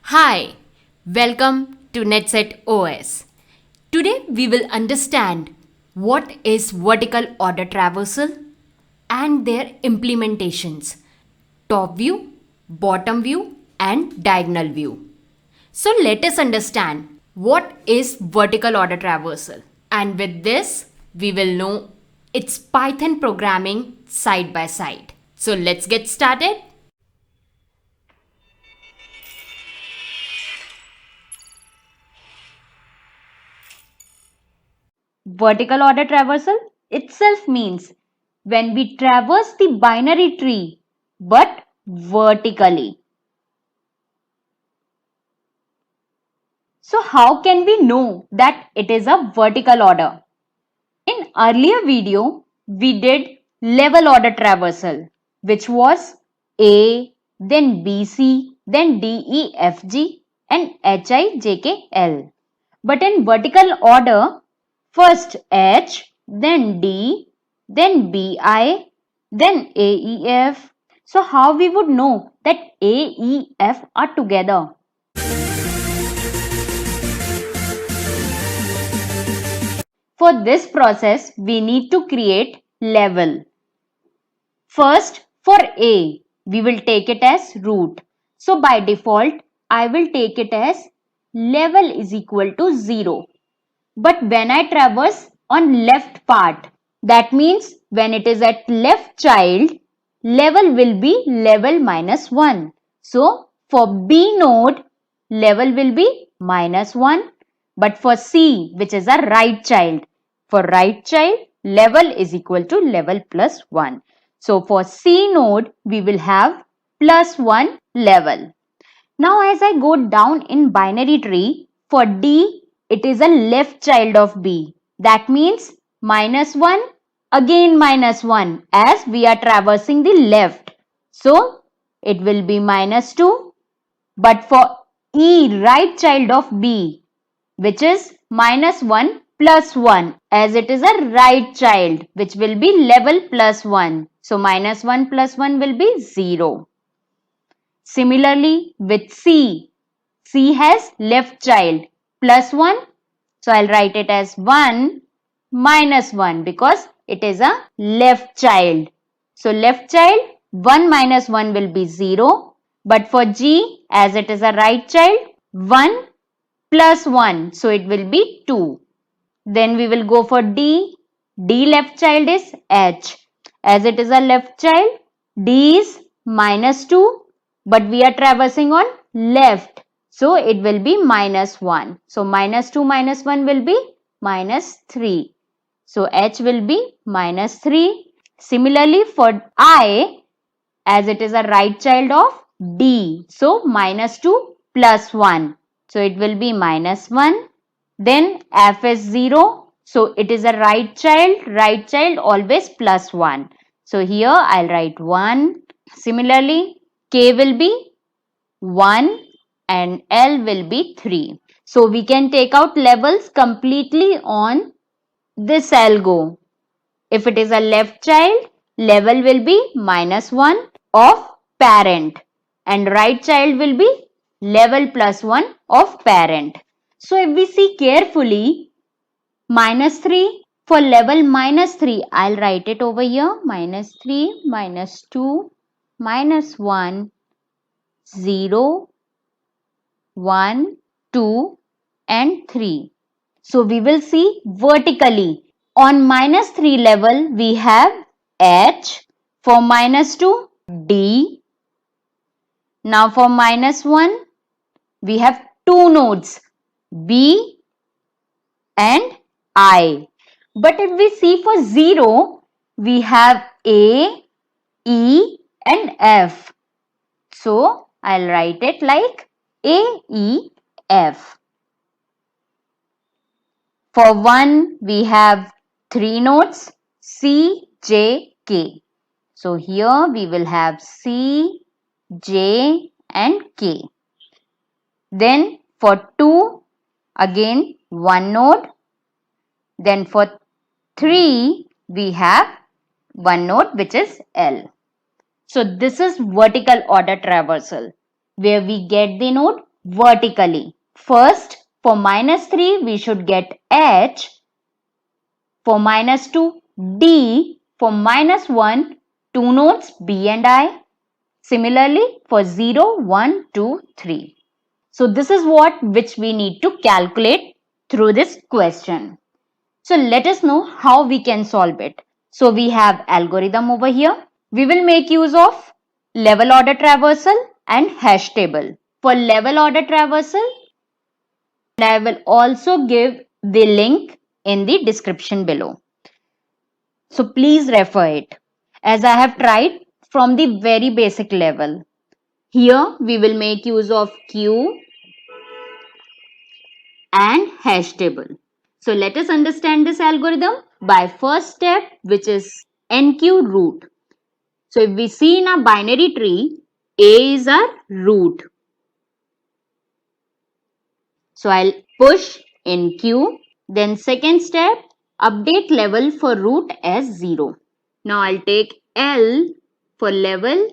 Hi, welcome to NetSet OS. Today we will understand what is vertical order traversal and their implementations, top view, bottom view and diagonal view. So let us understand what is vertical order traversal, and with this we will know its Python programming side by side. So let's get started. Vertical order traversal itself means when we traverse the binary tree but vertically. So how can we know that it is a vertical order? In earlier video, we did level order traversal, which was A, then BC, then DEFG and HIJKL. But in vertical order, first H, then D, then BI, then AEF. So how we would know that AEF are together? For this process, we need to create level. First, for A, we will take it as root. So by default, I will take it as level is equal to 0. But when I traverse on left part, that means when it is at left child, level will be level minus 1. So for B node, level will be minus 1. But for C, which is a right child, for right child, level is equal to level plus 1. So for C node, we will have plus 1 level. Now as I go down in binary tree, for D, it is a left child of B. That means minus 1, again minus 1 as we are traversing the left. So it will be minus 2. But for E, right child of B, which is minus 1 plus 1 as it is a right child, which will be level plus 1. So minus 1 plus 1 will be 0. Similarly, with C, C has left child plus 1. So I'll write it as 1 minus 1 because it is a left child. So left child, 1 minus 1 will be 0. But for G, as it is a right child, 1 plus 1. So it will be 2. Then we will go for D. D left child is H. As it is a left child, D is minus 2. But we are traversing on left. So it will be minus 1. So minus 2 minus 1 will be minus 3. So H will be minus 3. Similarly for I, as it is a right child of D. So minus 2 plus 1. So it will be minus 1. Then F is 0. So it is a right child always plus 1. So here I'll write 1. Similarly, K will be 1 and L will be 3. So we can take out levels completely on this algo. If it is a left child, level will be minus 1 of parent and right child will be level plus 1 of parent. So if we see carefully, minus 3 for level minus 3, I'll write it over here, minus 3, minus 2, minus 1, 0, 1, 2 and 3. So we will see vertically. On minus 3 level, we have H. For minus 2, D. Now for minus 1, we have two nodes, B and I. But if we see for 0, we have A, E and F. So I'll write it like A, E, F. For 1, we have 3 nodes, C, J, K. So here we will have C, J and K. Then for 2, again 1 node. Then for 3, we have 1 node which is L. So this is vertical order traversal where we get the node vertically. First, for minus 3, we should get H. For minus 2, D. For minus 1, two nodes B and I. Similarly, for 0, 1, 2, 3. So this is which we need to calculate through this question. So let us know how we can solve it. So we have algorithm over here. We will make use of level order traversal and hash table. For level order traversal, I will also give the link in the description below. So please refer it, as I have tried from the very basic level. Here we will make use of queue and hash table. So let us understand this algorithm by first step, which is NQ root. So if we see in a binary tree, A is our root. So I'll push in Q. Then second step, update level for root as 0. Now I'll take L for level,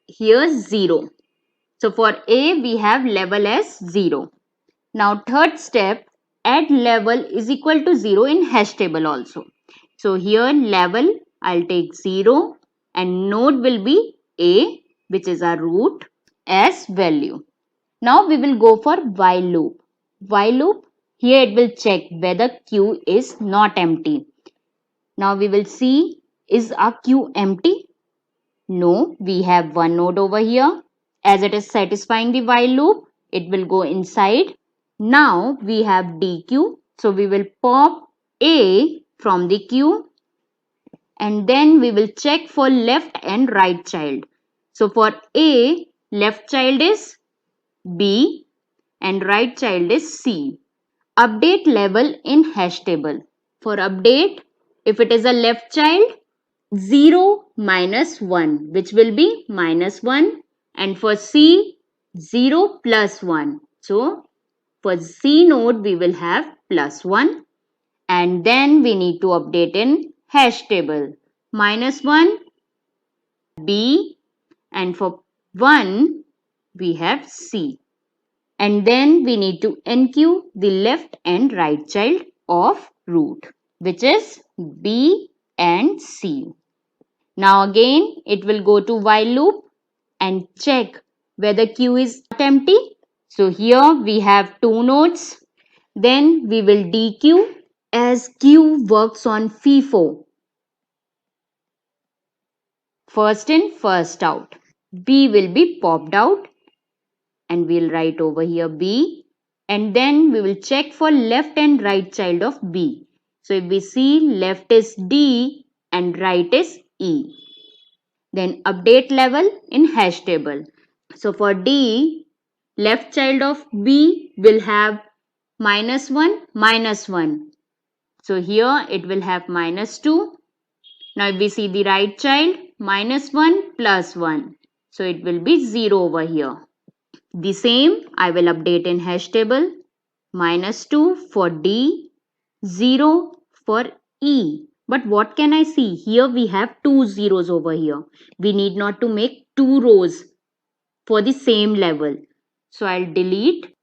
here 0. So for A, we have level as 0. Now third step, add level is equal to 0 in hash table also. So here level, I'll take 0 and node will be A, which is our root, as value. Now we will go for while loop. While loop, here it will check whether queue is not empty. Now we will see, is our queue empty? No, we have one node over here. As it is satisfying the while loop, it will go inside. Now we have DQ. So we will pop A from the queue and then we will check for left and right child. So for A, left child is B and right child is C. Update level in hash table. For update, if it is a left child, 0 minus 1, which will be minus 1, and for C, 0 plus 1. So for C node, we will have plus 1, and then we need to update in hash table. Minus 1, B, and for 1, we have C. And then we need to NQ the left and right child of root, which is B and C. Now again, it will go to while loop and check whether Q is not empty. So here we have two nodes. Then we will DQ, as Q works on FIFO. First in, first out. B will be popped out and we'll write over here B. And then we will check for left and right child of B. So if we see, left is D and right is E. Then update level in hash table. So for D, left child of B will have minus 1, minus 1. So here it will have minus 2. Now if we see the right child, minus 1 plus 1. So it will be 0 over here. The same I will update in hash table. Minus 2 for D, 0 for E. But what can I see? Here we have two zeros over here. We need not to make two rows for the same level. So I'll delete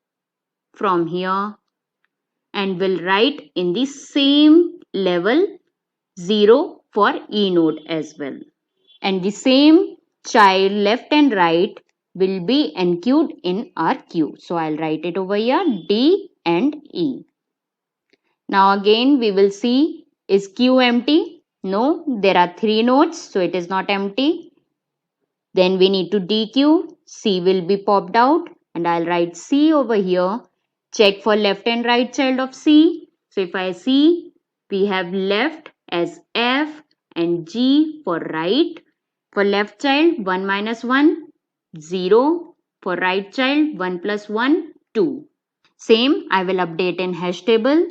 from here and will write in the same level 0 for E node as well. And the same child left and right will be NQ'd in our queue. So I'll write it over here, D and E. Now again we will see, is Q empty? No, there are three nodes, so it is not empty. Then we need to DQ, C will be popped out and I'll write C over here. Check for left and right child of C. So if I see, we have left as F and G for right. For left child, 1 minus 1, 0. For right child, 1 plus 1, 2. Same, I will update in hash table.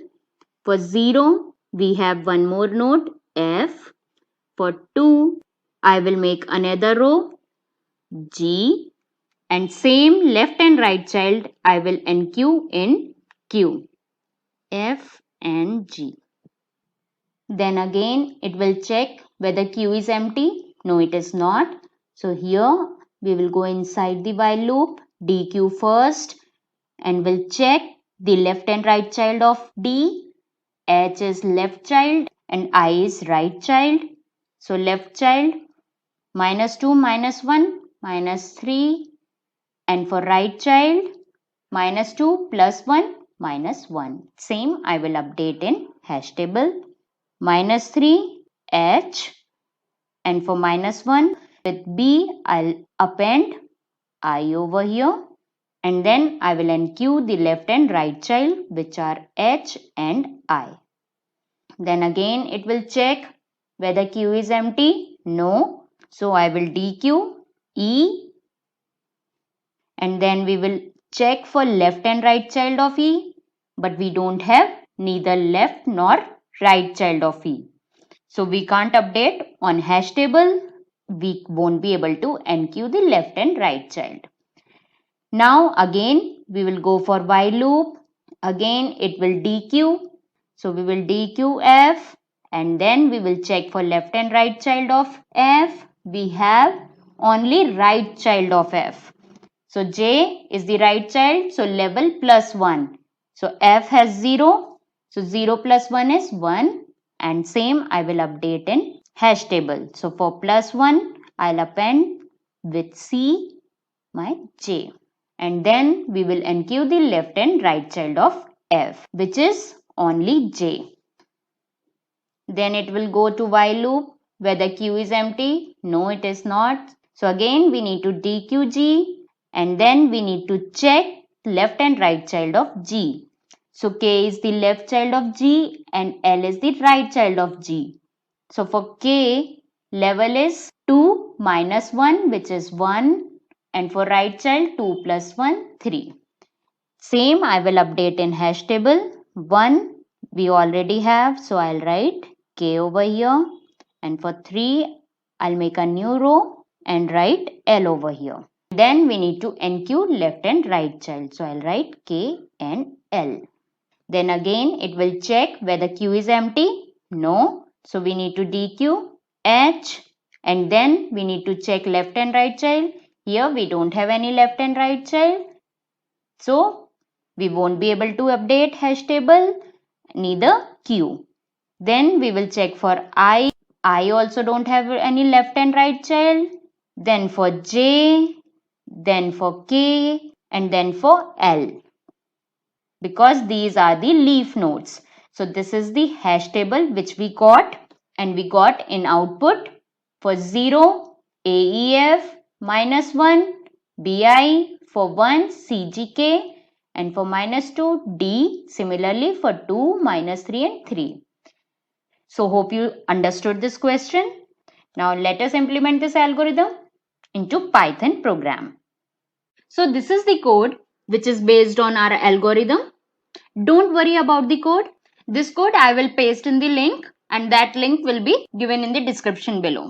For 0, we have one more node, F. For 2, I will make another row, G. And same left and right child, I will NQ in Q, F and G. Then again, it will check whether Q is empty. No, it is not. So here, we will go inside the while loop. DQ first and we'll check the left and right child of D. H is left child and I is right child. So left child -2 -1 -3, and for right child -2 + 1 -1. Same I will update in hash table. -3 H, and for -1 with B I'll append I over here, and then I will enqueue the left and right child which are H and I. Then again it will check whether Q is empty. No. So I will DQ E, and then we will check for left and right child of E, but we don't have neither left nor right child of E. So we can't update on hash table. We won't be able to enqueue the left and right child. Now again we will go for while loop. Again it will DQ. So we will DQ F, and then we will check for left and right child of F. We have only right child of F. So J is the right child. So level +1. So F has 0. So 0 + 1 is 1. And same I will update in hash table. So for +1 I'll append with C my J. And then we will enqueue the left and right child of F, which is only J. Then it will go to while loop. Whether Q is empty? No, it is not. So again we need to DQ G, and then we need to check left and right child of G. So K is the left child of G and L is the right child of G. So for K, level is 2 - 1, which is 1, and for right child 2 + 1, 3. Same I will update in hash table. 1 we already have, so I'll write K over here, and for 3 I'll make a new row and write L over here. Then we need to enqueue left and right child, so I'll write K and L. Then again it will check whether Q is empty. No, so we need to DQ H, and then we need to check left and right child. Here we don't have any left and right child, so we won't be able to update hash table, neither Q. Then we will check for I. I also don't have any left and right child. Then for J, then for K, and then for L, because these are the leaf nodes. So this is the hash table which we got, and we got in output for 0 AEF, -1 BI, for 1 CGK, and for -2 D, similarly for 2, -3 and 3. So hope you understood this question. Now let us implement this algorithm into Python program. So this is the code which is based on our algorithm. Don't worry about the code. This code I will paste in the link, and that link will be given in the description below.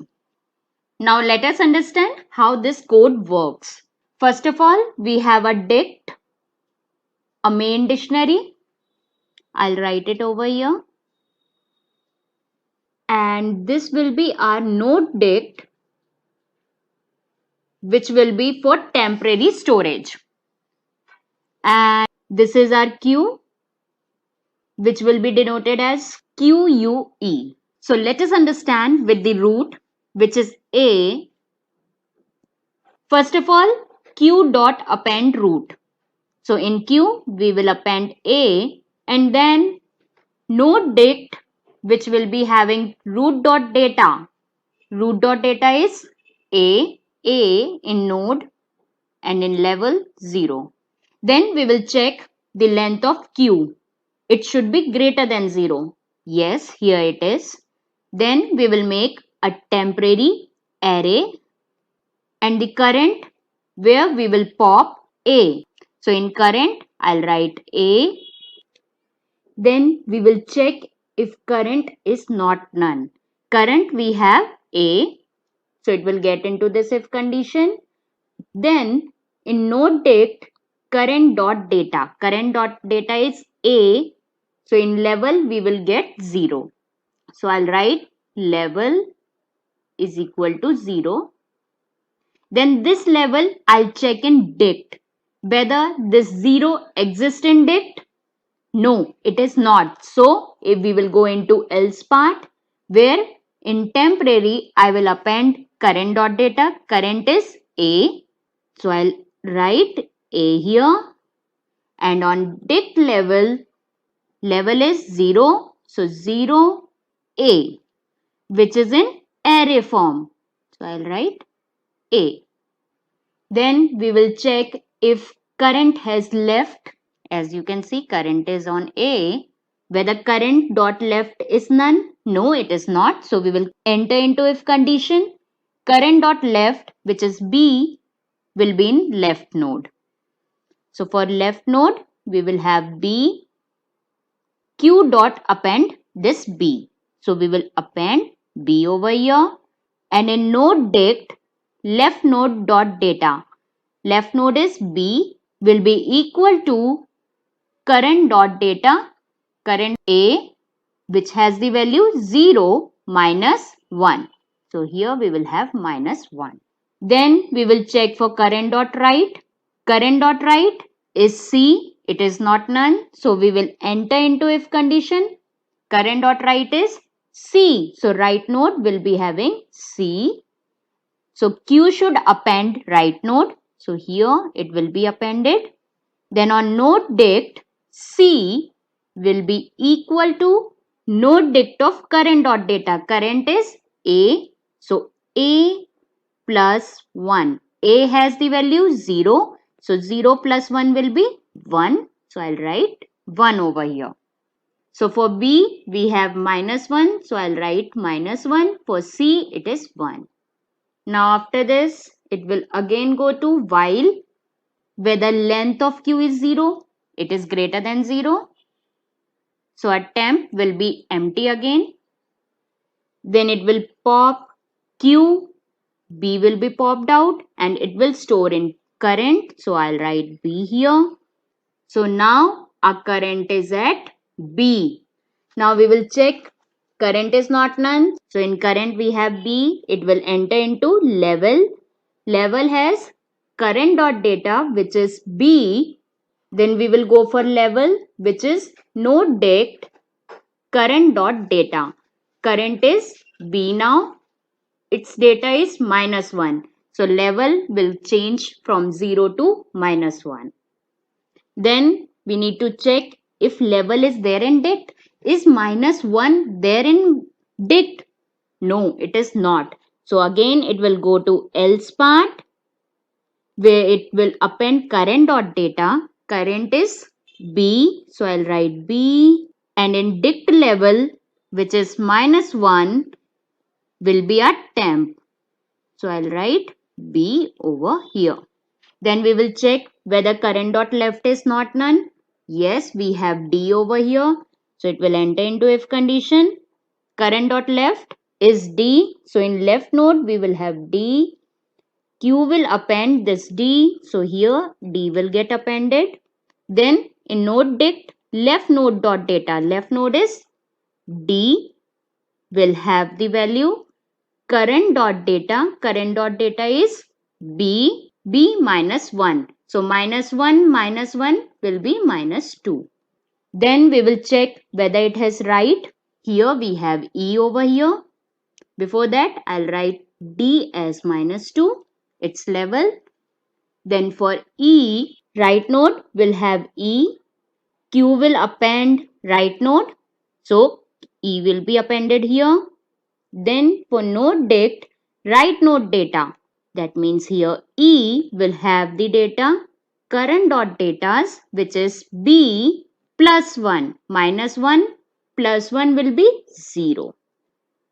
Now let us understand how this code works. First of all, we have a dict, a main dictionary. I'll write it over here. And this will be our node dict, which will be for temporary storage. And this is our Q, which will be denoted as QUE. So let us understand with the root, which is A. First of all, Q dot append root. So in Q, we will append A, and then node dict, which will be having root dot data. Root dot data is A in node and in level 0. Then we will check the length of Q. It should be greater than 0. Yes, here it is. Then we will make a temporary array and the current where we will pop A. So in current, I'll write A. Then we will check if current is not none. Current we have A. So it will get into this if condition. Then in node dict, current dot data. Current dot data is A. So in level we will get 0. So I'll write level is equal to 0. Then this level I'll check in dict. whether this 0 exists in dict. No, it is not. So if we will go into else part, where in temporary I will append current dot data. Current is A. So I'll write A here, and on dict level is 0. So 0 A, which is in array form. So I'll write A. Then we will check if current has left. As you can see, current is on A. Whether current dot left is none. No, it is not. So we will enter into if condition. Current dot left, which is B, will be in left node. So for left node, we will have B. Q dot append this B. So we will append B over here. And in node dict, left node dot data. Left node is B will be equal to current dot data, current A, which has the value 0 minus 1. So here we will have minus 1. Then we will check for current dot write. Current dot write is C. It is not none. So we will enter into if condition. Current dot write is C. So write node will be having C. So Q should append write node. So here it will be appended. Then on node dict, C will be equal to node dict of current dot data. Current is A. So A plus 1. A has the value 0. So 0 plus 1 will be 1. So I'll write 1 over here. So for B, we have minus 1. So I'll write minus 1. For C, it is 1. Now after this, it will again go to while whether length of Q is 0, it is greater than 0. So our temp will be empty again. Then it will pop Q, B will be popped out and it will store in current. So I'll write B here. So now our current is at B. Now we will check current is not none. So in current we have B. It will enter into level. Level has current dot data which is B. Then we will go for level which is node dict current dot data. Current is B now. Its data is minus 1. So level will change from 0 to minus 1. Then we need to check if level is there in dict. Is minus 1 there in dict? No, it is not. So again it will go to else part where it will append current dot data. Current is B. So I'll write B. And in dict level, which is minus 1, will be a temp. So I'll write B over here. Then we will check whether current dot left is not none. Yes, we have D over here. So it will enter into if condition. Current dot left is D. So in left node, we will have D. Q will append this D. So here D will get appended. Then in node dict, left node dot data. Left node is D will have the value current dot data. Current dot data is B. B minus 1. So minus 1 will be minus 2. Then we will check whether it has write. Here we have E over here. Before that, I'll write D as minus 2. Its level. Then for E, write node will have E. Q will append write node. So E will be appended here. Then for node dict, write node data. That means here E will have the data current dot datas which is B plus 1. Minus 1 plus 1 will be 0.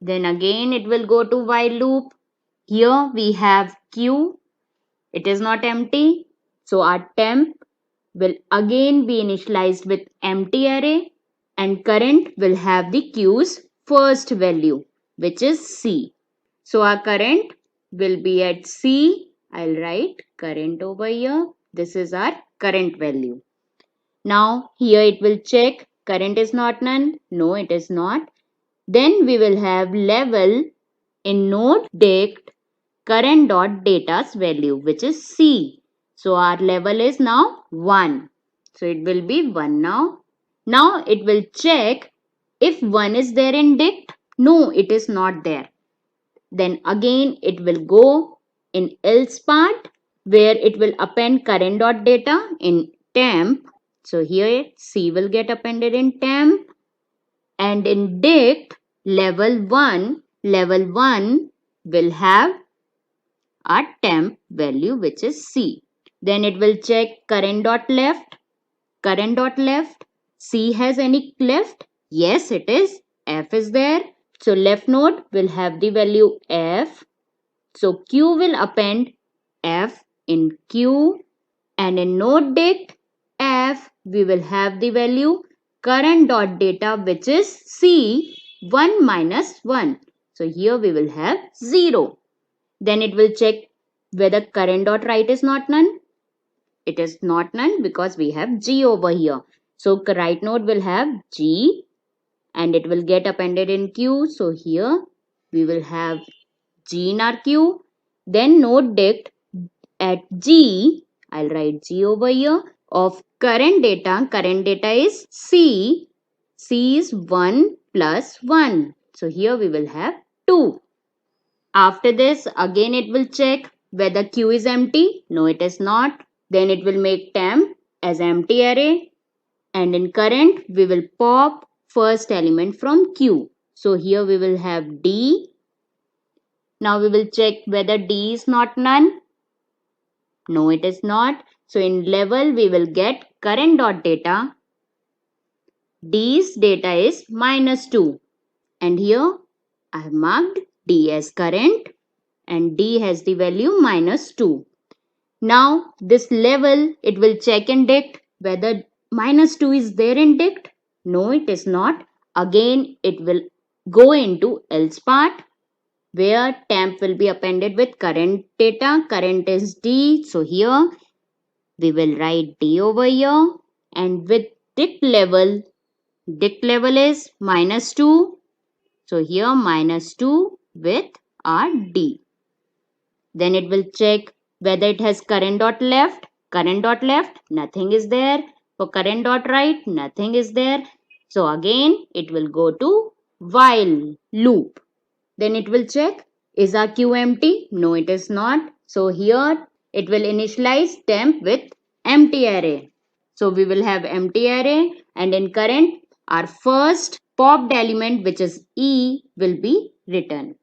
Then again it will go to while loop. Here we have Q. It is not empty. So our temp will again be initialized with empty array and current will have the Q's first value which is C. So our current will be at C. I'll write current over here. This is our current value. Now here it will check current is not none. No, it is not. Then we will have level in node dict current dot data's value which is C. So our level is now 1. So it will be 1 now. Now it will check if 1 is there in dict. No, it is not there. Then again it will go in else part where it will append current dot data in temp. So here C will get appended in temp, and in dict level 1 will have a temp value which is C. Then it will check current dot left. C has any left? Yes, it is. F is there. So left node will have the value F. So Q will append F in Q, and in node dict F we will have the value current dot data which is C 1 minus 1. So here we will have 0. Then it will check whether current dot write is not none. It is not none because we have G over here. So right node will have G and it will get appended in Q. So here we will have G in our Q. Then node dict at G, I'll write G over here, of current data. Current data is C. C is 1 plus 1. So here we will have 2. After this, again it will check whether Q is empty. No, it is not. Then it will make temp as empty array. And in current, we will pop first element from Q. So here we will have D. Now we will check whether D is not none. No, it is not. So in level, we will get current dot data. D's data is minus 2. And here I have marked D as current and D has the value minus 2. Now this level, it will check in dict whether minus 2 is there in dict. No, it is not. Again, it will go into else part where temp will be appended with current data. Current is D. So here we will write D over here, and with dict level is minus 2. So here minus 2 with our D. Then it will check whether it has current dot left. Current dot left, nothing is there. For current dot right, nothing is there. So again, it will go to while loop. Then it will check, is our Q empty? No, it is not. So here, it will initialize temp with empty array. So we will have empty array, and in current, our first popped element, which is E, will be written.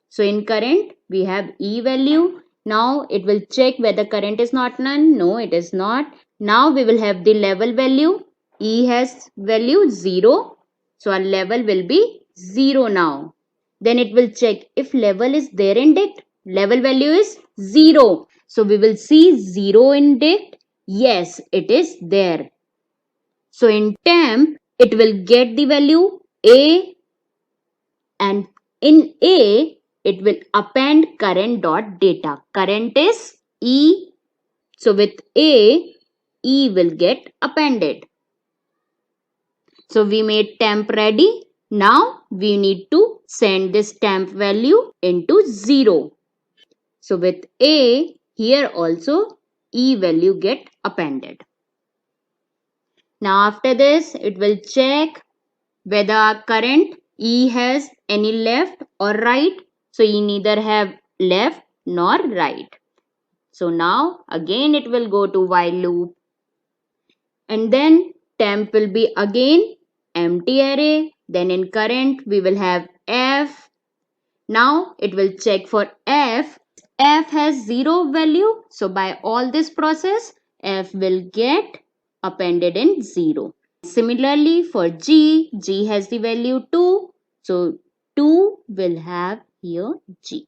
So in current, we have E value. Now it will check whether current is not none. No, it is not. Now we will have the level value. E has value 0. So our level will be 0 now. Then it will check if level is there in dict. Level value is 0. So we will see 0 in dict. Yes, it is there. So in temp, it will get the value A, and in A, it will append current dot data. Current is E. So with A, E will get appended. So we made temp ready. Now we need to send this temp value into 0. So with A, here also E value get appended. Now after this, it will check whether current E has any left or right. So E neither have left nor right. So now again it will go to while loop. And then temp will be again empty array. Then in current we will have F. Now it will check for F. F has 0 value. So by all this process, F will get appended in 0. Similarly for G, G has the value 2. So 2 will have here G.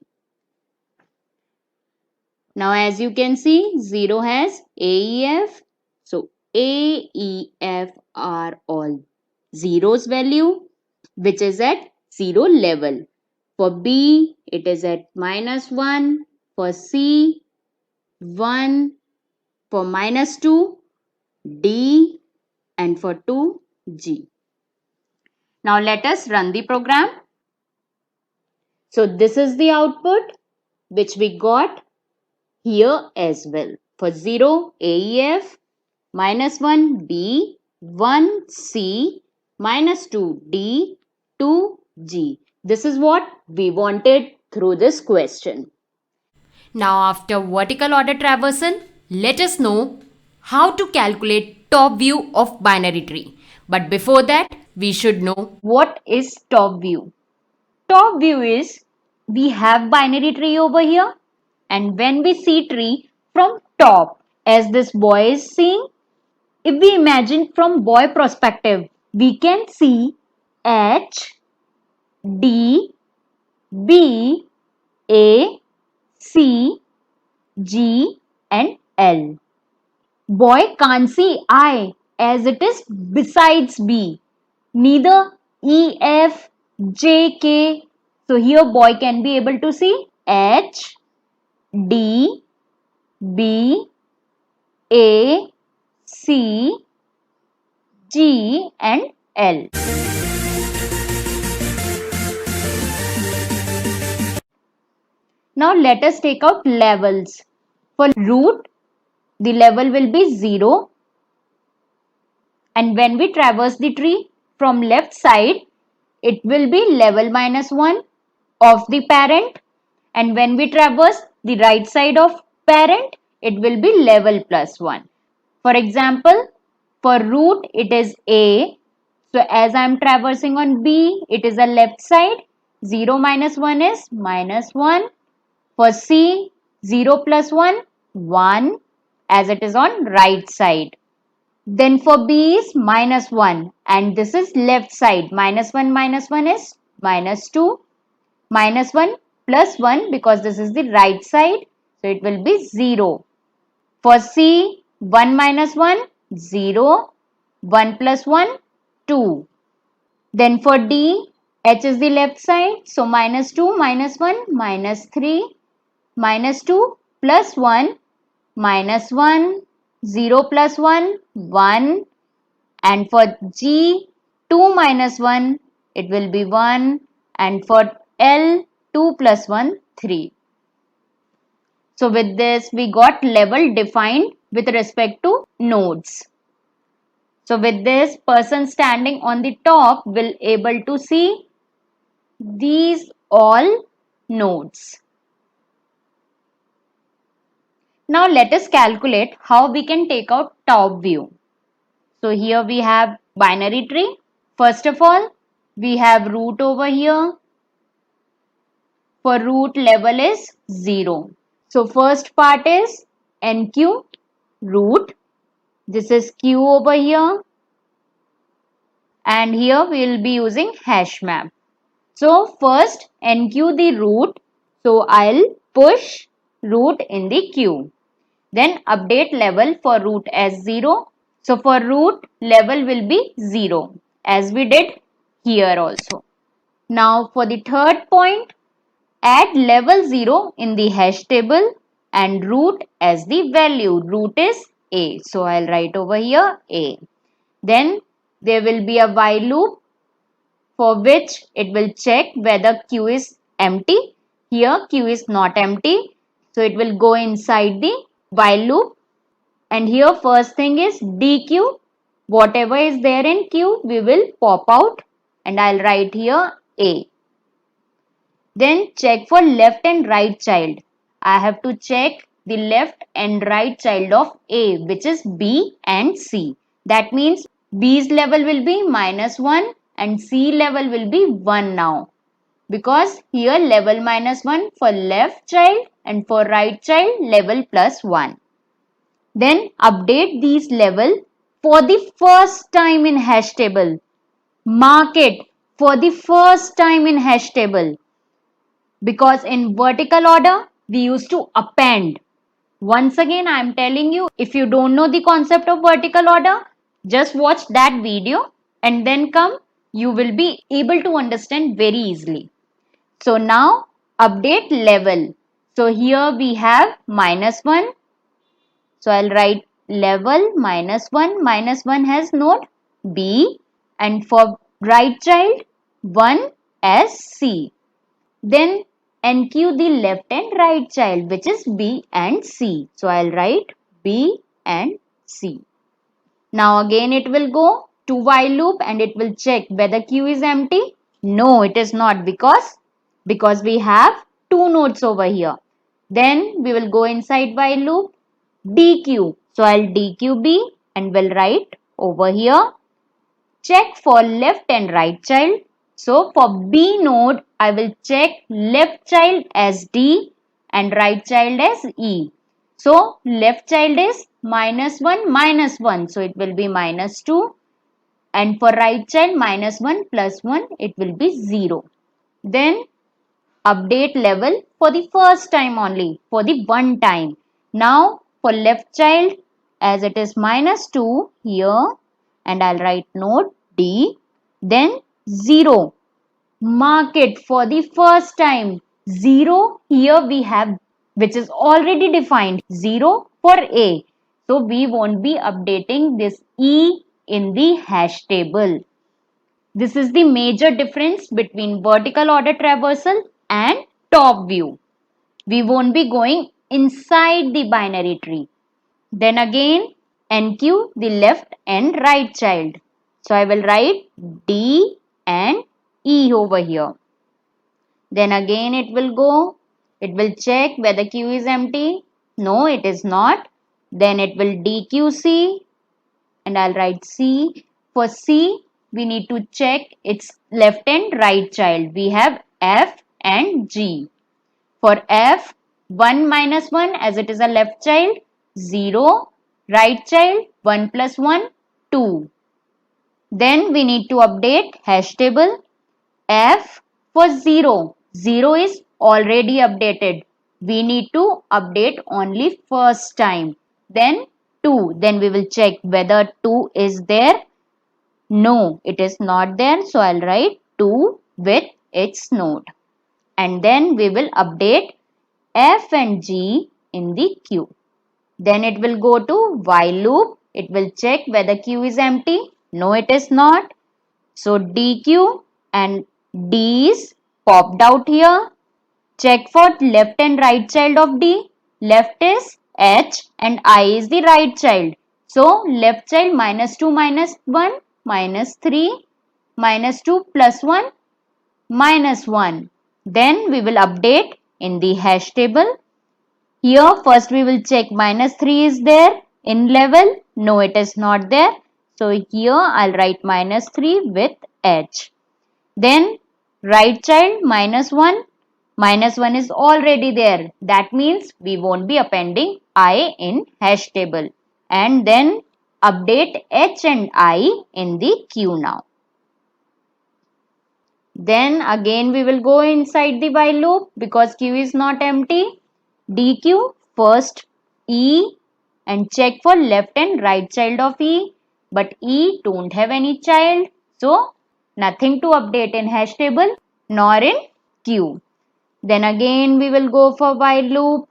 Now as you can see, 0 has AEF. So AEF are all zeros value, which is at 0 level. For B, it is at minus 1. For C, 1. For minus 2, D. And for 2, G. Now let us run the program. So this is the output which we got here as well. For 0, AEF, minus 1, B, 1, C, minus 2, D, 2, G. This is what we wanted through this question. Now, after vertical order traversal, let us know how to calculate top view of binary tree. But before that, we should know What is top view? Top view is we have binary tree over here, and when we see tree from top, as this boy is seeing, if we imagine from boy perspective, we can see H, D, B, A, C, G and L. Boy can't see I as it is besides B. Neither E, F, J, K. So here boy can be able to see H, D, B, A, C, G and L. Now let us take out levels. For root, the level will be 0. And when we traverse the tree from left side, it will be level minus 1 of the parent. And when we traverse the right side of parent, it will be level plus 1. For example, for root, it is A. So as I am traversing on B, it is a left side. 0 minus 1 is minus 1. For C, 0 plus 1, 1 as it is on right side. Then for B is minus 1 and this is left side. Minus 1 is minus 2. Minus 1 plus 1 because this is the right side. So it will be 0. For C, 1 minus 1, 0. 1 plus 1, 2. Then for D, H is the left side. So minus 2 minus 1, minus 3. Minus 2 plus 1, minus 1, 0 plus 1, 1. And for G, 2 minus 1, it will be 1. And for L, 2 plus 1, 3. So with this, we got level defined with respect to nodes. So with this, person standing on the top will able to see these all nodes. Now let us calculate how we can take out top view. So here we have binary tree. First of all, we have root over here. For root level is 0. So first part is NQ root. This is Q over here. And here we will be using hash map. So first NQ the root. So I'll push root in the queue. Then update level for root as 0. So for root level will be 0 as we did here also. Now for the third point, add level 0 in the hash table and root as the value. Root is A. So I'll write over here A. Then there will be a while loop for which it will check whether Q is empty. Here Q is not empty. So it will go inside the while loop. And here first thing is DQ. Whatever is there in Q, we will pop out. And I'll write here A. Then check for left and right child. I have to check the left and right child of A, which is B and C. That means B's level will be minus 1 and C level will be 1 now. Because here level minus 1 for left child and for right child level plus 1. Then update these level for the first time in hash table. Mark it for the first time in hash table. Because in vertical order, we used to append. Once again, I am telling you, if you don't know the concept of vertical order, just watch that video and then come, you will be able to understand very easily. So now, update level. So here we have minus 1. So I'll write level minus 1. Minus 1 has node B. And for right child, 1 as C. Then NQ the left and right child, which is B and C. So I'll write B and C. Now again it will go to while loop and it will check whether Q is empty. No, it is not because we have two nodes over here. Then we will go inside while loop DQ. So I'll DQ B and will write over here. Check for left and right child. So for B node, I will check left child as D and right child as E. So left child is -1, -1. So it will be -2. And for right child, -1 plus 1, it will be 0. Then update level for the first time only, for the one time. Now for left child, as it is -2 here, and I'll write node D, then 0. Mark it for the first time. 0 here we have, which is already defined, 0 for A. So we won't be updating this E in the hash table. This is the major difference between vertical order traversal and top view. We won't be going inside the binary tree. Then again, NQ, the left and right child. So I will write D and E over here. Then again it will go. It will check whether Q is empty. No, it is not. Then it will DQC and I'll write C. For C, we need to check its left and right child. We have F and G. For F, 1 minus 1 as it is a left child, 0. Right child, 1 plus 1, 2. Then we need to update hash table. F for 0. 0 is already updated. We need to update only first time. Then 2. Then we will check whether 2 is there. No, it is not there. So I'll write 2 with its node. And then we will update F and G in the queue. Then it will go to while loop. It will check whether Q is empty. No, it is not. So DQ and D is popped out here. Check for left and right child of D. Left is H and I is the right child. So left child -2 minus 1 minus 3 -2 plus 1 -1. Then we will update in the hash table. Here first we will check -3 is there in level. No, it is not there. So here I'll write -3 with H. Then right child -1. -1 is already there. That means we won't be appending I in hash table. And then update H and I in the queue now. Then again we will go inside the while loop because Q is not empty. DQ first E and check for left and right child of E. But E don't have any child. So nothing to update in hash table nor in Q. Then again we will go for while loop.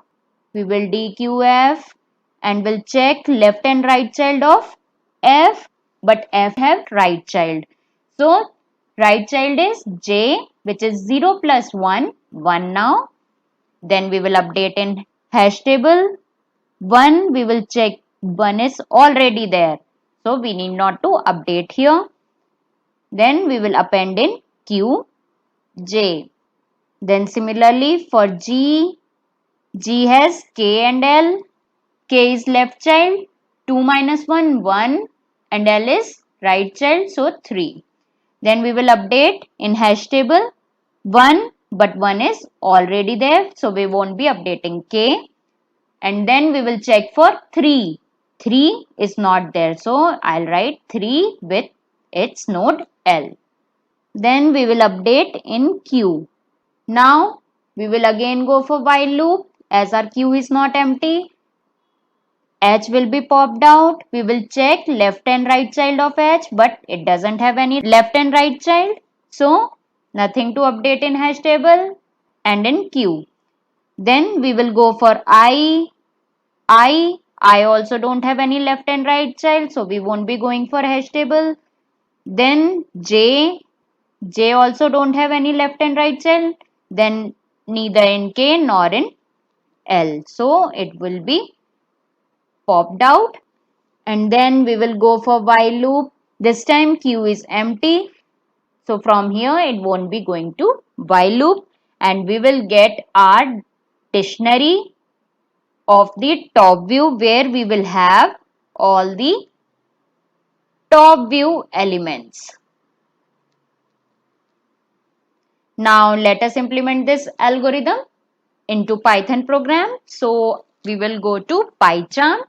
We will DQF and will check left and right child of F. But F have right child. So right child is J, which is 0 plus 1, 1 now. Then we will update in hash table. 1, we will check 1 is already there. So we need not to update here. Then we will append in Q, J. Then similarly for G, G has K and L. K is left child, 2 minus 1, 1 and L is right child, so 3. Then we will update in hash table 1, but 1 is already there, so we won't be updating K. And then we will check for 3. 3 is not there, so I'll write 3 with its node L. Then we will update in Q. Now we will again go for while loop. As our Q is not empty, H will be popped out. We will check left and right child of H, but it doesn't have any left and right child. So nothing to update in hash table and in Q. Then we will go for I also don't have any left and right child, so we won't be going for hash table. Then J also don't have any left and right child. Then neither in K nor in L. So it will be popped out. And then we will go for while loop. This time Q is empty. So from here it won't be going to while loop, and we will get our dictionary of the top view where we will have all the top view elements. Now let us implement this algorithm into Python program. So we will go to PyCharm.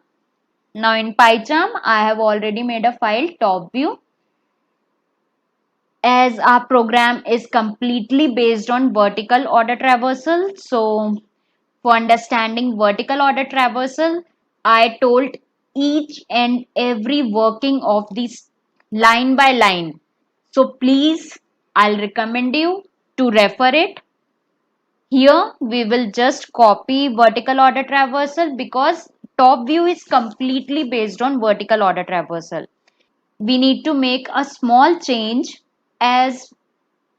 Now in PyCharm, I have already made a file top view. As our program is completely based on vertical order traversal, so for understanding vertical order traversal, I told each and every working of this line by line. So please, I'll recommend you to refer it. Here we will just copy vertical order traversal because top view is completely based on vertical order traversal. We need to make a small change as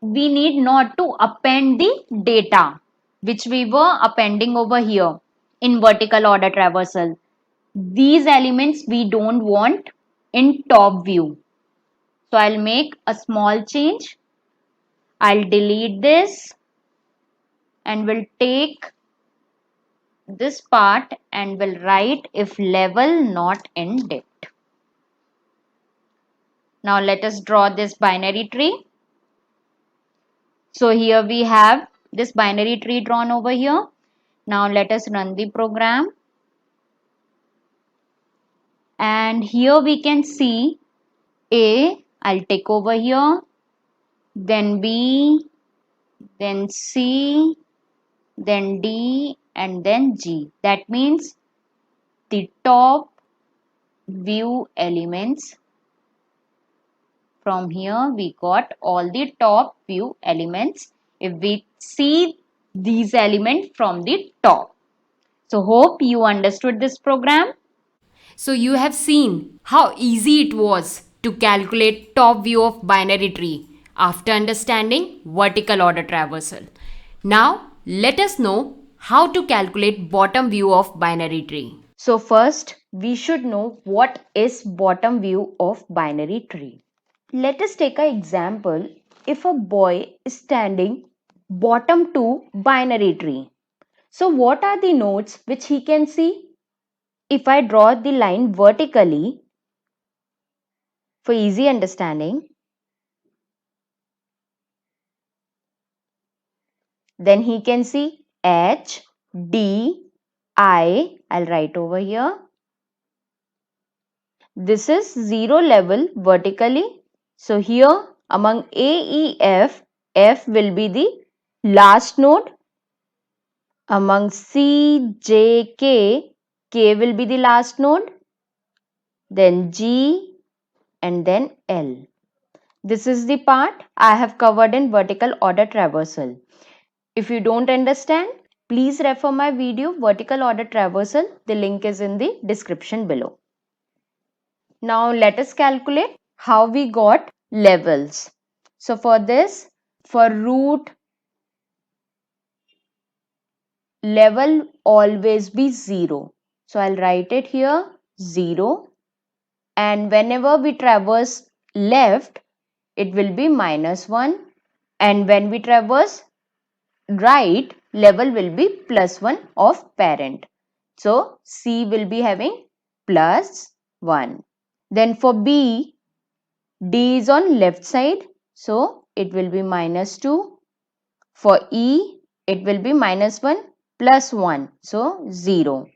we need not to append the data which we were appending over here in vertical order traversal. These elements we don't want in top view. So I'll make a small change. I'll delete this and will take this part and will write if level not in dict. Now let us draw this binary tree. So here we have this binary tree drawn over here. Now let us run the program. And here we can see A, I'll take over here, then B, then C, then D, and then G. That means the top view elements. From here we got all the top view elements if we see these elements from the top. So hope you understood this program. So you have seen how easy it was to calculate top view of binary tree after understanding vertical order traversal. Now let us know how to calculate bottom view of binary tree. So first we should know what is bottom view of binary tree. Let us take an example. If a boy is standing bottom to binary tree, so what are the nodes which he can see? If I draw the line vertically for easy understanding, then he can see H, D, I. I'll write over here. This is 0 level vertically. So here among A, E, F will be the last node. Among C, J, K will be the last node. Then G and then L. This is the part I have covered in vertical order traversal. If you don't understand, please refer my video vertical order traversal. The link is in the description below. Now let us calculate how we got levels. So for this, for root, level always be 0. So I'll write it here 0, and whenever we traverse left, it will be -1, and when we traverse right, level will be +1 of parent. So C will be having +1. Then for B, D is on left side, so it will be -2. For E, it will be -1 plus 1, so 0.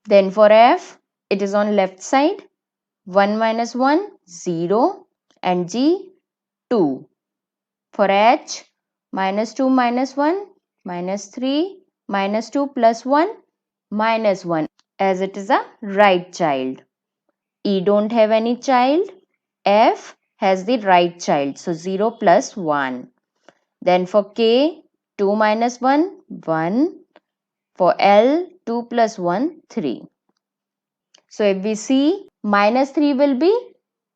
Then for F, it is on left side, 1 minus 1, 0, and G, 2. For H, -2 minus 1, -3, -2 plus 1, -1, as it is a right child. E don't have any child. F has the right child, so 0 plus 1. Then for K, 2 minus 1, 1. For L, 2 plus 1, 3. So if we see, -3 will be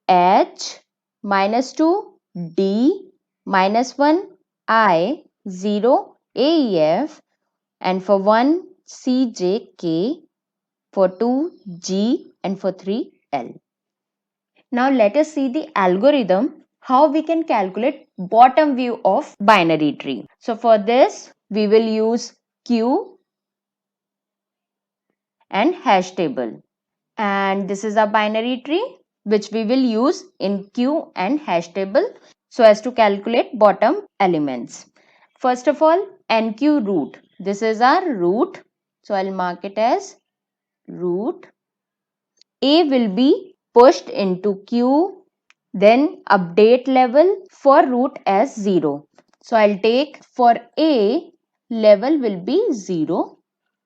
H, -2 D, -1 I, 0 AEF, and for 1 CJK, for 2 G, and for 3 L. Now let us see the algorithm how we can calculate bottom view of binary tree. So for this we will use Q and hash table, and this is a binary tree which we will use in Q and hash table so as to calculate bottom elements. First of all, NQ root. This is our root, so I'll mark it as root. A will be pushed into Q, then update level for root as 0. So I'll take for A, level will be 0.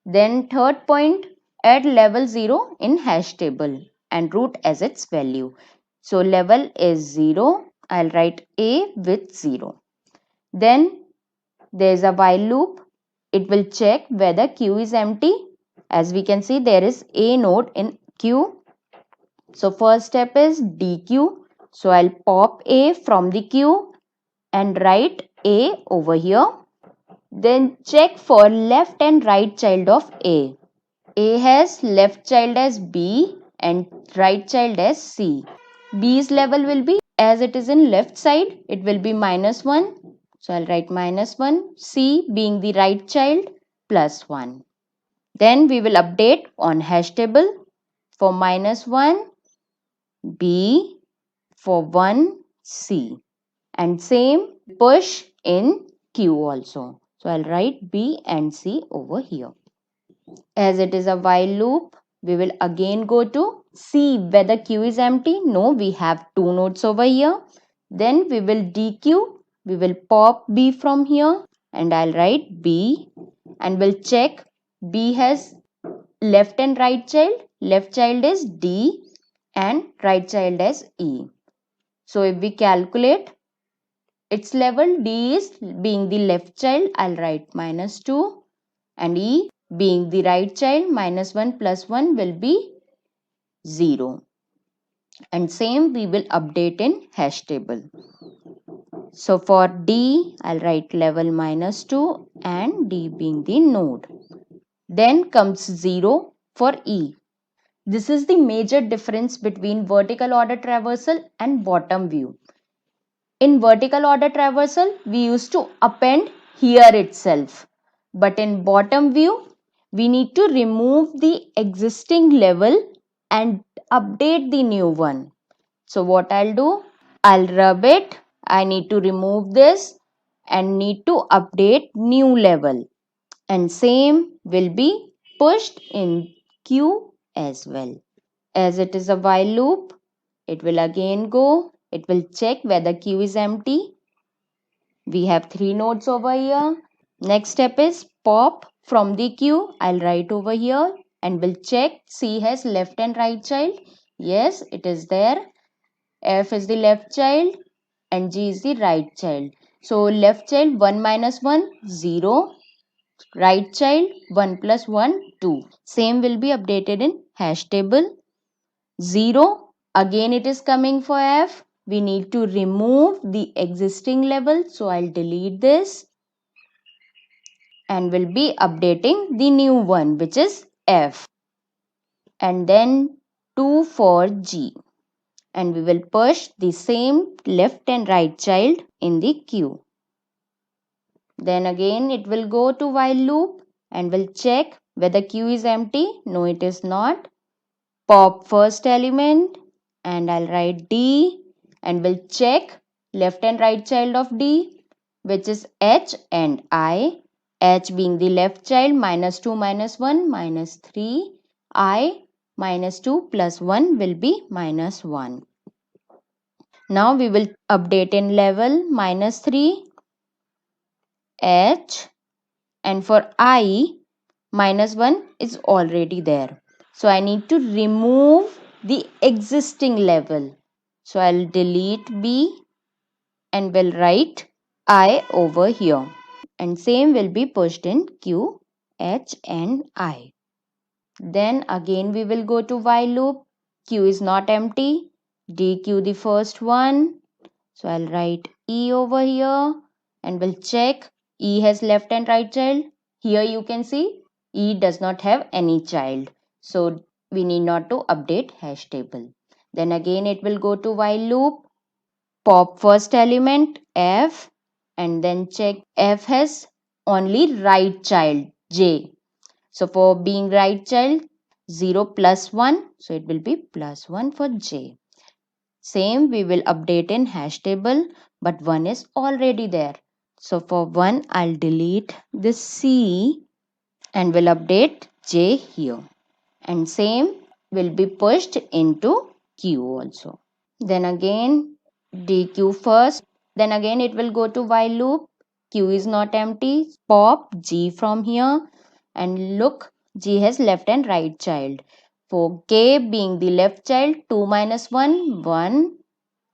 Then third point, add level 0 in hash table and root as its value. So level is 0. I'll write A with 0. Then there is a while loop. It will check whether Q is empty. As we can see, there is a node in Q. So first step is DQ. So I'll pop A from the queue and write A over here. Then check for left and right child of A. A has left child as B and right child as C. B's level will be, as it is in left side, it will be -1. So I'll write -1. C being the right child, +1. Then we will update on hash table for -1 B, for 1 C, and same push in Q also. So I'll write B and C over here. As it is a while loop, we will again go to see whether Q is empty. No, we have 2 nodes over here. Then we will DQ. We will pop B from here and I'll write B, and we'll check B has left and right child. Left child is D and right child as E. So if we calculate its level, D is being the left child, I'll write -2, and E being the right child, -1 plus 1 will be 0. And same we will update in hash table. So for D, I'll write level -2 and D being the node. Then comes 0 for E. This is the major difference between vertical order traversal and bottom view. In vertical order traversal, we used to append here itself. But in bottom view, we need to remove the existing level and update the new one. So what I'll do, I'll rub it. I need to remove this and need to update new level. And same will be pushed in Q as well. As it is a while loop, it will again go. It will check whether Q is empty. We have 3 nodes over here. Next step is pop from the queue. I'll write over here and will check C has left and right child. Yes, it is there. F is the left child and G is the right child. So left child 1 minus 1, 0. Right child 1 plus 1, 2. Same will be updated in hash table. 0, again it is coming for F. We need to remove the existing level. So I'll delete this and will be updating the new one, which is F. And then 2 for G. And we will push the same left and right child in the queue. Then again it will go to while loop and will check whether Q is empty. No, it is not. Pop first element and I'll write D and will check left and right child of D, which is H and I. H being the left child, -2 minus 1 minus 3. I -2 plus 1 will be -1. Now we will update in level -3 H, and for I -1 is already there. So I need to remove the existing level. So I'll delete B and will write I over here. And same will be pushed in Q, H and I. Then again we will go to while loop. Q is not empty. DQ the first one. So I'll write E over here and will check. E has left and right child. Here you can see E does not have any child. So we need not to update hash table. Then again it will go to while loop, pop first element f, and then check f has only right child j. So for being right child, 0 plus 1, so it will be plus 1 for j. Same we will update in hash table, but 1 is already there. So for 1, I'll delete this C and will update J here. And same will be pushed into Q also. Then again DQ first. Then again it will go to while loop. Q is not empty. Pop G from here. And look, G has left and right child. For K being the left child, 2 minus 1, 1.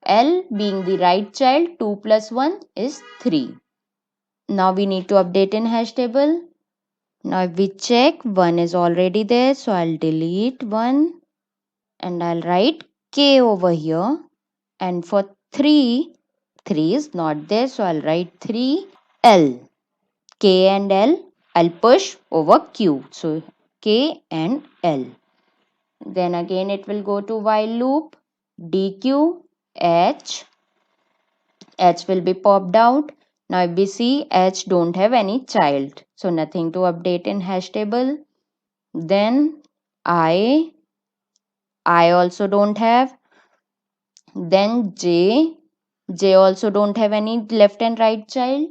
L being the right child, 2 plus 1 is 3. Now we need to update in hash table. Now if we check, 1 is already there, so I'll delete 1 and I'll write K over here. And for 3, 3 is not there, so I'll write 3 L. K and L I'll push over Q. So K and L. Then again it will go to while loop. DQ H. H will be popped out. Now if we see, H don't have any child, so nothing to update in hash table. Then I also don't have. Then J also don't have any left and right child.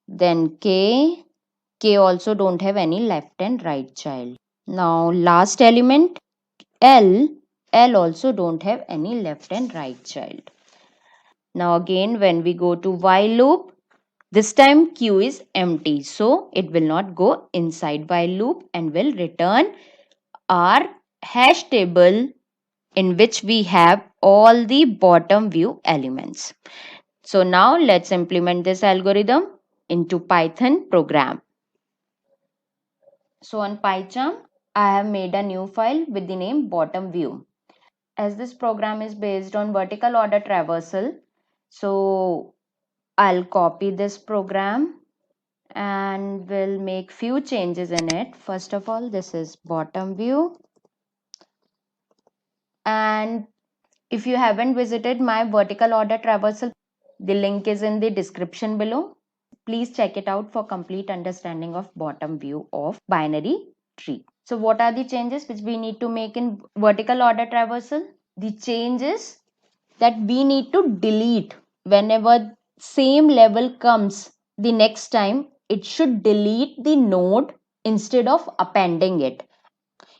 Then K also don't have any left and right child. Now last element L also don't have any left and right child. Now again when we go to while loop, this time Q is empty, so it will not go inside while loop and will return our hash table in which we have all the bottom view elements. So now let's implement this algorithm into Python program. So on PyCharm, I have made a new file with the name bottom view. As this program is based on vertical order traversal, so I'll copy this program and we'll make few changes in it. First of all, this is bottom view, and if you haven't visited my vertical order traversal, the link is in the description below. Please check it out for complete understanding of bottom view of binary tree. So what are the changes which we need to make in vertical order traversal? The changes that we need to delete whenever same level comes the next time, it should delete the node instead of appending it.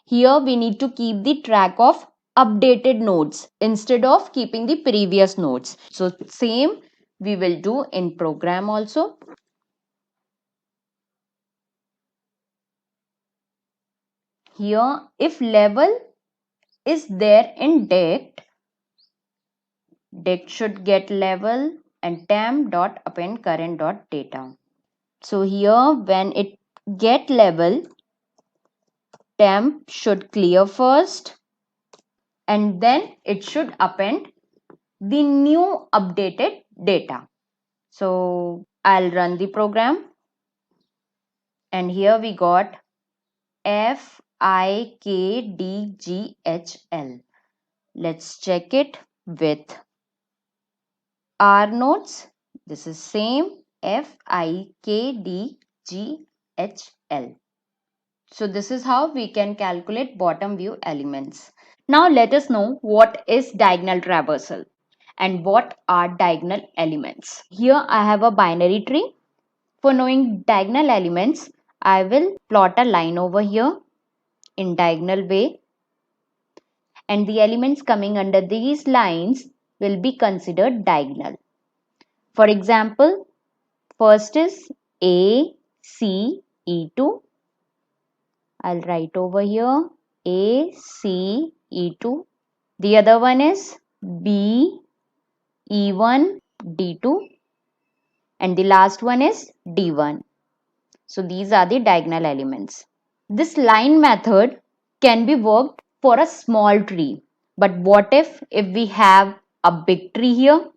Here we need to keep the track of updated nodes instead of keeping the previous nodes. So same we will do in program also. Here if level is there in dict should get level and temp dot append current dot data. So here when it get level, temp should clear first and then it should append the new updated data. So I'll run the program and here we got FIKDGHL. Let's check it with R nodes. This is same FIKDGHL. So this is how we can calculate bottom view elements. Now let us know what is diagonal traversal and what are diagonal elements. Here I have a binary tree. For knowing diagonal elements, I will plot a line over here in diagonal way, and the elements coming under these lines will be considered diagonal. For example, first is ACE2. I'll write over here ACE2. The other one is BE1D2 and the last one is D1. So these are the diagonal elements. This line method can be worked for a small tree. But what if we have a big tree here?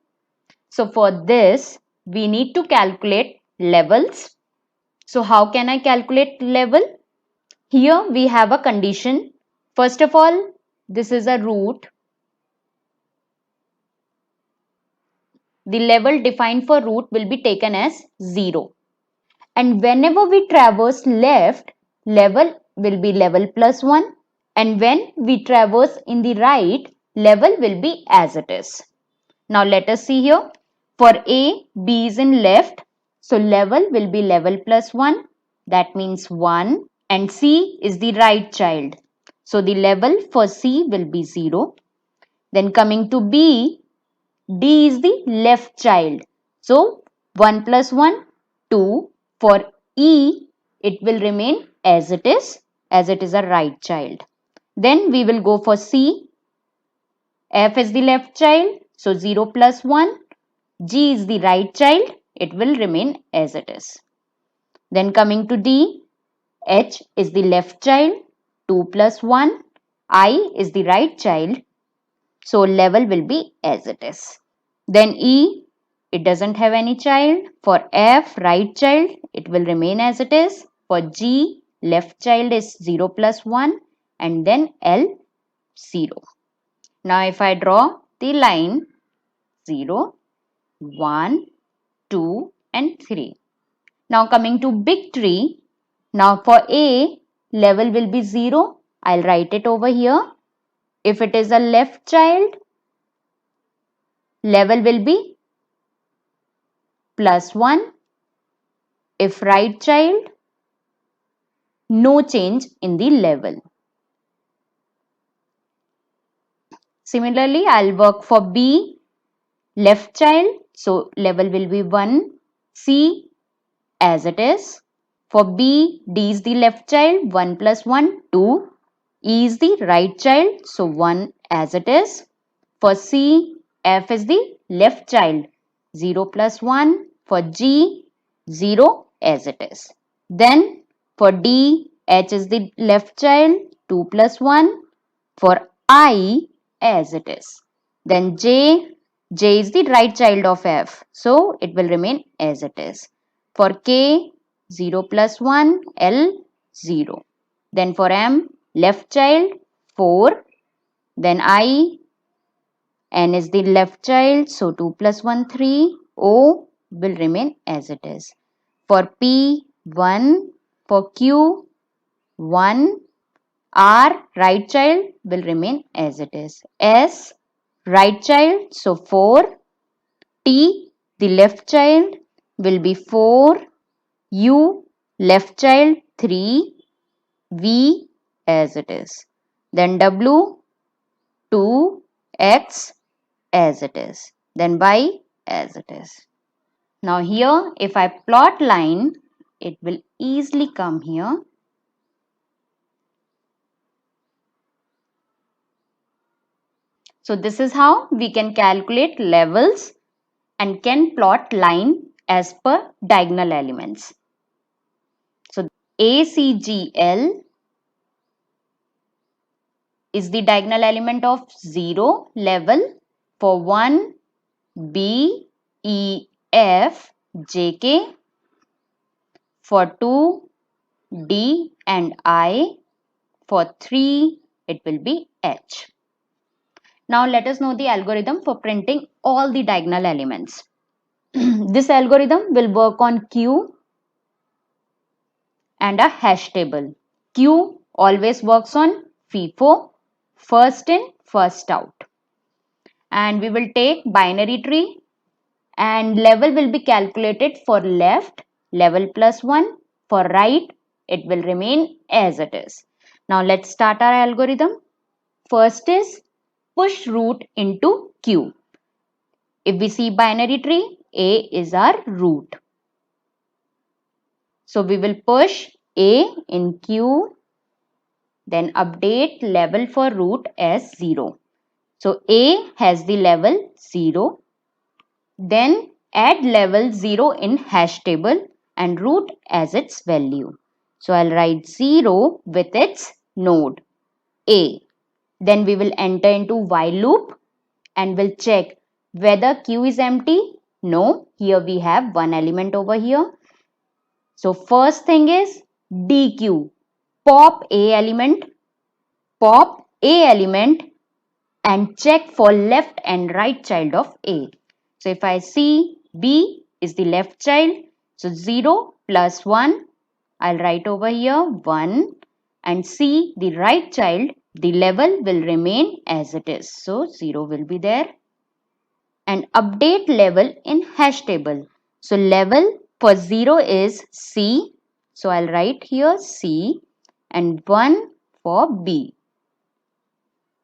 So for this, we need to calculate levels. So how can I calculate level? Here we have a condition. First of all, this is a root. The level defined for root will be taken as 0. And whenever we traverse left, level will be level plus 1. And when we traverse in the right, level will be as it is. Now let us see here. For A, B is in left. So level will be level plus 1. That means 1. And C is the right child. So the level for C will be 0. Then coming to B, D is the left child. So 1 plus 1, 2. For E, it will remain as it is a right child. Then we will go for C. F is the left child. So 0 plus 1. G is the right child. It will remain as it is. Then coming to D, H is the left child. 2 plus 1. I is the right child. So level will be as it is. Then E, it doesn't have any child. For F, right child, it will remain as it is. For G, left child is 0 plus 1. And then L, 0. Now if I draw the line 0, 1, 2 and 3. Now coming to big tree. Now for A, level will be 0. I'll write it over here. If it is a left child, level will be plus 1. If right child, no change in the level. Similarly, I'll work for B, left child. So level will be 1. C as it is. For B, D is the left child. 1 plus 1, 2. E is the right child. So 1 as it is. For C, F is the left child. 0 plus 1. For G, 0 as it is. Then for D, H is the left child. 2 plus 1. For I, as it is. Then J is the right child of F. So it will remain as it is. For K, 0 plus 1, L, 0. Then for M, left child, 4. Then I, N is the left child, so 2 plus 1, 3. O will remain as it is. For P, 1. For Q, 1. R, right child, will remain as it is. S, right child, so 4. T, the left child, will be 4. U, left child, 3. V, as it is. Then W, 2. X, as it is. Then Y, as it is. Now here, if I plot line, it will easily come here. So this is how we can calculate levels and can plot line as per diagonal elements. So ACGL is the diagonal element of 0 level for 1, B, E, F, J, K. For 2, D and I. For 3, it will be H. Now let us know the algorithm for printing all the diagonal elements. This algorithm will work on queue and a hash table. Queue always works on FIFO, first in, first out. And we will take binary tree and level will be calculated for left, level plus 1. For right, it will remain as it is. Now let's start our algorithm. First is push root into Q. If we see binary tree, A is our root. So we will push A in Q, then update level for root as 0. So A has the level 0. Then add level 0 in hash table and root as its value. So I'll write 0 with its node A. Then we will enter into while loop and we'll check whether Q is empty. No, here we have one element over here. So first thing is DQ. Pop A element pop A element and check for left and right child of A. So if I see B is the left child, so 0 plus 1, I'll write over here 1, and C the right child, the level will remain as it is. So 0 will be there. And update level in hash table. So level for 0 is C. So I'll write here C and 1 for B.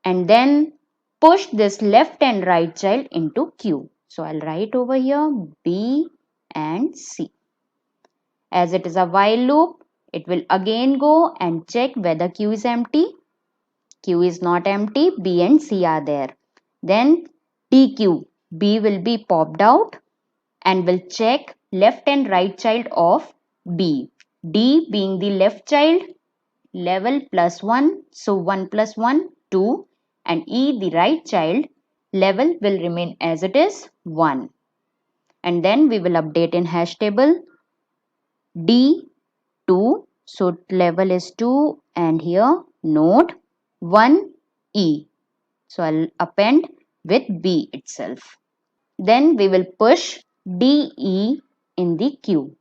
And then push this left and right child into Q. So I'll write over here B and C. As it is a while loop, it will again go and check whether Q is empty. Q is not empty, B and C are there. Then DQ, B will be popped out and will check left and right child of B. D being the left child, level plus 1, so 1 plus 1, 2, and E the right child, level will remain as it is 1. And then we will update in hash table D 2, so level is 2, and here node 1 E. So I'll append with B itself. Then we will push DE in the queue.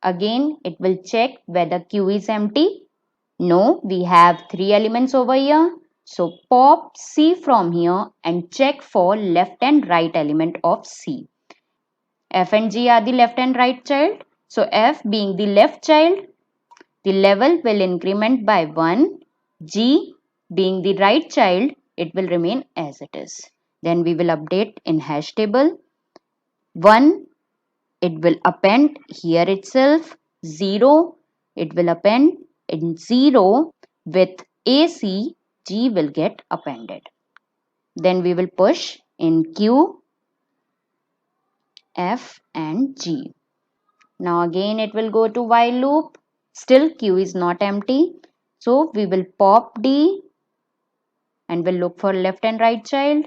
Again, it will check whether queue is empty. No, we have 3 elements over here. So pop C from here and check for left and right element of C. F and G are the left and right child. So F being the left child, the level will increment by 1. G being the right child, it will remain as it is. Then we will update in hash table. 1, it will append here itself. 0, it will append in 0 with AC, G will get appended. Then we will push in Q, F and G. Now again it will go to while loop. Still Q is not empty. So we will pop D and will look for left and right child.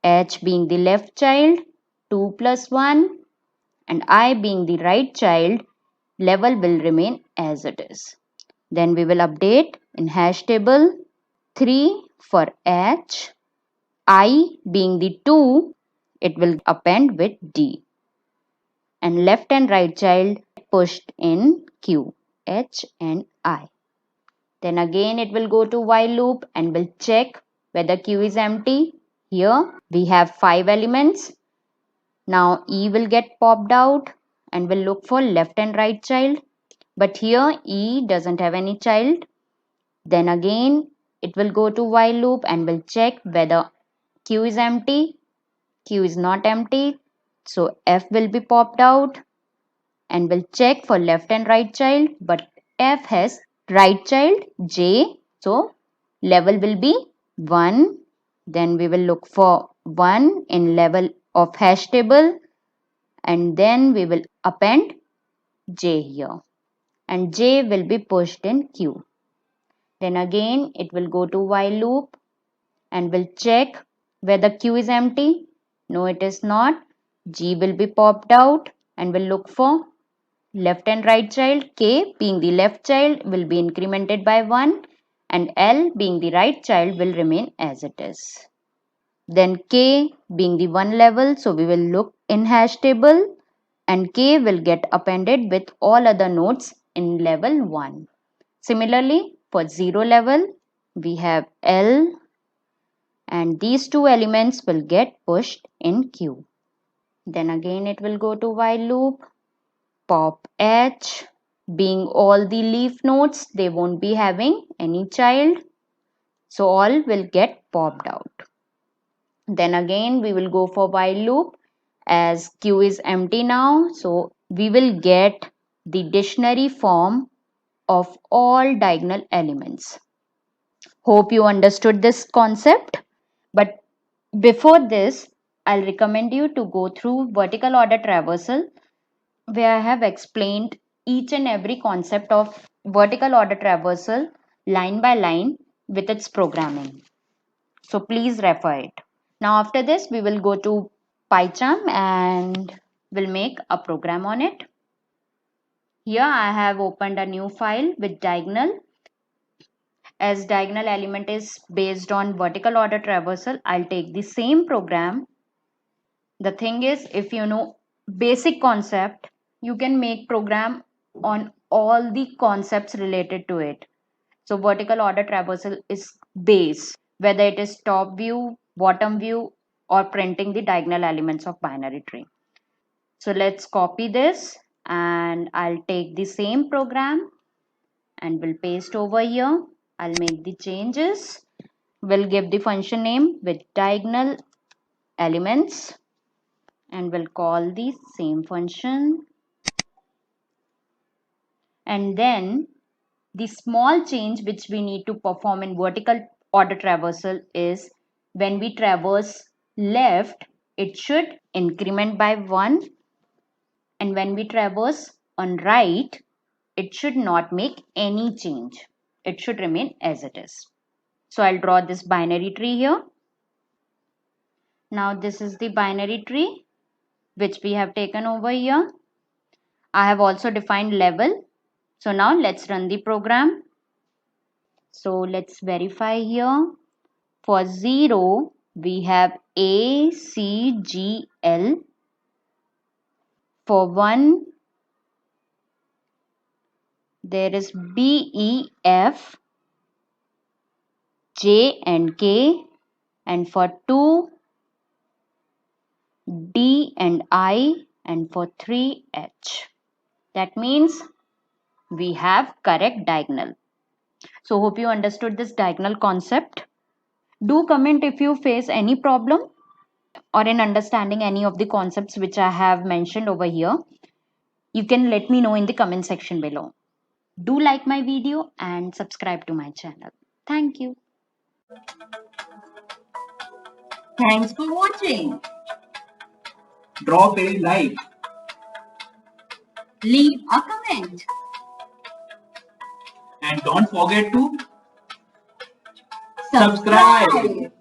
H being the left child, 2 plus 1, and I being the right child, level will remain as it is. Then we will update in hash table 3 for H, I being the 2, it will append with D. And left and right child pushed in Q, H and I. Then again it will go to while loop and will check whether Q is empty. Here we have 5 elements. Now E will get popped out and will look for left and right child. But here E doesn't have any child. Then again it will go to while loop and will check whether Q is empty. Q is not empty. So F will be popped out and will check for left and right child. But F has right child J. So level will be 1. Then we will look for 1 in level of hash table. And then we will append J here. And J will be pushed in Q. Then again it will go to while loop and will check whether Q is empty. No, it is not. G will be popped out and will look for left and right child. K being the left child will be incremented by 1 and L being the right child will remain as it is. Then K being the 1 level, so we will look in hash table and K will get appended with all other nodes in level 1. Similarly, for 0 level, we have L and these 2 elements will get pushed in Q. Then again it will go to while loop, pop H, being all the leaf nodes, they won't be having any child. So all will get popped out. Then again we will go for while loop as Q is empty now. So we will get the dictionary form of all diagonal elements. Hope you understood this concept. But before this, I'll recommend you to go through vertical order traversal where I have explained each and every concept of vertical order traversal line by line with its programming. So please refer it. Now after this, we will go to PyCharm and we'll make a program on it. Here I have opened a new file with diagonal. As diagonal element is based on vertical order traversal, I'll take the same program. The thing is, if you know basic concept, you can make program on all the concepts related to it. So vertical order traversal is base, whether it is top view, bottom view, or printing the diagonal elements of binary tree. So let's copy this and I'll take the same program and we'll paste over here. I'll make the changes. We'll give the function name with diagonal elements and we'll call the same function. And then the small change which we need to perform in vertical order traversal is when we traverse left, it should increment by 1, and when we traverse on right, it should not make any change. It should remain as it is. So I'll draw this binary tree here. Now this is the binary tree which we have taken over here. I have also defined level. So now let's run the program. So let's verify here. For 0, we have A, C, G, L. For 1, there is B, E, F, J and K. And for 2, D and I. And for 3, H. That means we have correct diagonal. So hope you understood this diagonal concept. Do comment if you face any problem or in understanding any of the concepts which I have mentioned over here. You can let me know in the comment section below. Do like my video and subscribe to my channel. Thank you. Thanks for watching. Drop a like. Leave a comment. And don't forget to Subscribe.